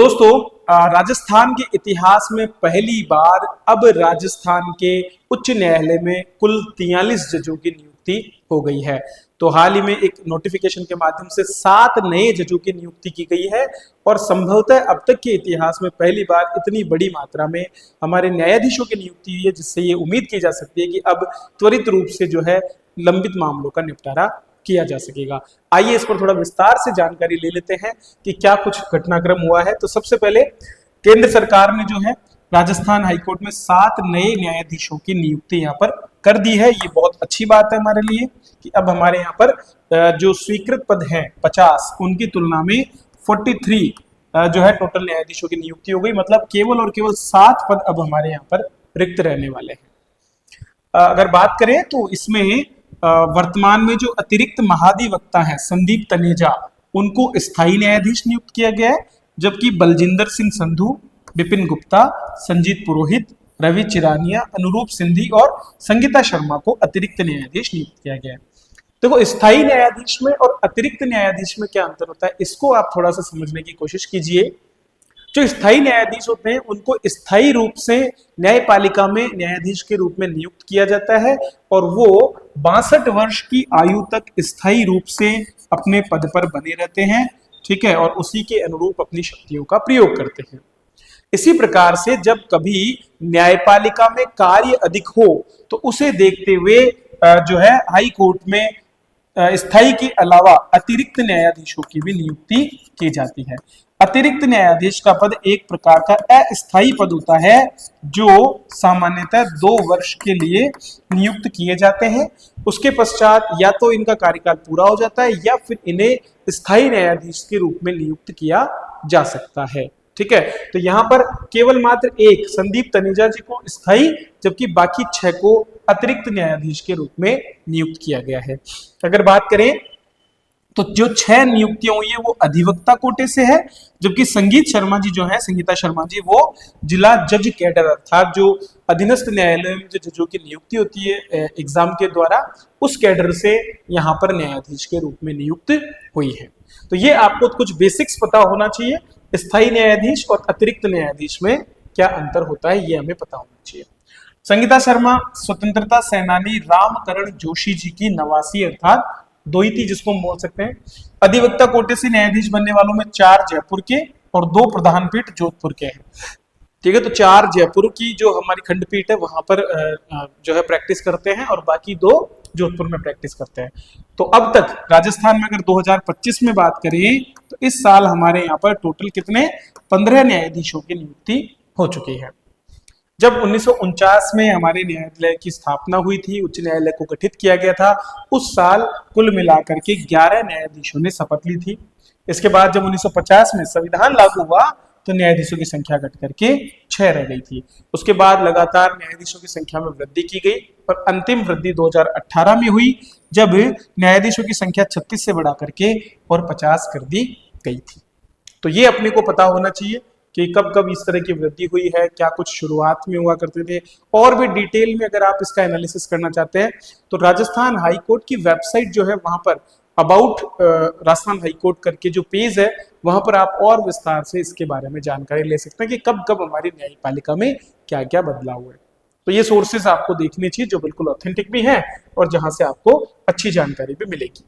दोस्तों, राजस्थान के इतिहास में पहली बार अब राजस्थान के उच्च न्यायालय में कुल 43 जजों की नियुक्ति हो गई है। तो हाल ही में एक नोटिफिकेशन के माध्यम से 7 नए जजों की नियुक्ति की गई है और संभवतः अब तक के इतिहास में पहली बार इतनी बड़ी मात्रा में हमारे न्यायाधीशों की नियुक्ति हुई है, जिससे ये उम्मीद की जा सकती है कि अब त्वरित रूप से जो है लंबित मामलों का निपटारा किया जा सकेगा। आइए इस पर थोड़ा विस्तार से जानकारी ले लेते हैं कि क्या कुछ घटनाक्रम हुआ है। तो सबसे पहले केंद्र सरकार ने जो है राजस्थान हाईकोर्ट में 7 नए न्यायाधीशों की नियुक्ति यहाँ पर कर दी है। ये बहुत अच्छी बात है हमारे लिए कि अब हमारे यहाँ पर जो स्वीकृत पद हैं 50, उनकी तुलना में 43 जो है टोटल न्यायाधीशों की नियुक्ति हो गई। मतलब केवल और केवल 7 पद अब हमारे यहाँ पर रिक्त रहने वाले हैं। अगर बात करें तो इसमें वर्तमान में जो अतिरिक्त महाधिवक्ता हैं संदीप तनेजा, उनको स्थायी न्यायाधीश नियुक्त किया गया है, जबकि बलजिंदर सिंह संधू, विपिन गुप्ता, संजीत पुरोहित, रवि चिरानिया, अनुरूप सिंधी और संगीता शर्मा को अतिरिक्त न्यायाधीश नियुक्त किया गया है। देखो, स्थायी न्यायाधीश में और अतिरिक्त न्यायाधीश में क्या अंतर होता है, इसको आप थोड़ा सा समझने की कोशिश कीजिए। जो स्थायी न्यायाधीश होते हैं उनको स्थायी रूप से न्यायपालिका में न्यायाधीश के रूप में नियुक्त किया जाता है और वो 62 वर्ष की आयु तक स्थायी रूप से अपने पद पर बने रहते हैं, ठीक है, और उसी के अनुरूप अपनी शक्तियों का प्रयोग करते हैं। इसी प्रकार से जब कभी न्यायपालिका में कार्य अधिक हो तो उसे देखते हुए जो है हाई कोर्ट में स्थायी के अलावा अतिरिक्त न्यायाधीशों की भी नियुक्ति की जाती है। अतिरिक्त न्यायाधीश का पद एक प्रकार का अस्थायी पद होता है जो सामान्यतः 2 वर्ष के लिए नियुक्त किए जाते हैं। उसके पश्चात या तो इनका कार्यकाल पूरा हो जाता है या फिर इन्हें स्थायी न्यायाधीश के रूप में नियुक्त किया जा सकता है, ठीक है। तो यहाँ पर केवल मात्र एक संदीप तनेजा जी को स्थायी, जबकि बाकी 6 को अतिरिक्त न्यायाधीश के रूप में नियुक्त किया गया है। अगर बात करें तो जो 6 नियुक्तियां हुई है वो अधिवक्ता कोटे से है, जबकि संगीता शर्मा जी वो जिला जज कैडर अर्थात जो अधीनस्थ न्यायालय में जो जजों की नियुक्ति होती है एग्जाम के द्वारा, उस कैडर से यहाँ पर न्यायाधीश के रूप में नियुक्त हुई है। तो ये आपको कुछ बेसिक्स पता होना चाहिए, स्थायी न्यायाधीश और अतिरिक्त न्यायाधीश में क्या अंतर होता है ये हमें पता होना चाहिए। संगीता शर्मा स्वतंत्रता सेनानी रामकरण जोशी जी की नवासी अर्थात दोहिती जिसको हम बोल सकते हैं। अधिवक्ता कोटे से न्यायाधीश बनने वालों में 4 जयपुर के और 2 प्रधान पीठ जोधपुर के हैं, ठीक है। तो 4 जयपुर की जो हमारी खंडपीठ है वहां पर जो है प्रैक्टिस करते हैं और बाकी 2 जोधपुर में प्रैक्टिस करते हैं। तो अब तक राजस्थान में अगर 2025 में बात करें तो इस साल हमारे यहाँ पर टोटल कितने 15 न्यायाधीशों की नियुक्ति हो चुकी है। जब 1949 में हमारे न्यायालय की स्थापना हुई थी, उच्च न्यायालय को गठित किया गया था, उस साल कुल मिलाकर के 11 न्यायाधीशों ने शपथ ली थी। इसके बाद जब 1950 में संविधान लागू हुआ तो न्यायाधीशों की संख्या घट करके 6 रह गई थी। उसके बाद लगातार न्यायाधीशों की संख्या में वृद्धि की गई और अंतिम वृद्धि 2018 में हुई, जब न्यायाधीशों की संख्या 36 से बढ़ा करके और 50 कर दी गई थी। तो ये अपने को पता होना चाहिए कि कब कब इस तरह की वृद्धि हुई है, क्या कुछ शुरुआत में हुआ करते थे। और भी डिटेल में अगर आप इसका एनालिसिस करना चाहते हैं तो राजस्थान हाई कोर्ट की वेबसाइट जो है वहां पर अबाउट राजस्थान हाई कोर्ट करके जो पेज है वहां पर आप और विस्तार से इसके बारे में जानकारी ले सकते हैं कि कब कब हमारी न्यायपालिका में क्या क्या बदलाव हुए। तो ये सोर्सेज आपको देखने चाहिए जो बिल्कुल ऑथेंटिक भी हैं और जहां से आपको अच्छी जानकारी भी मिलेगी।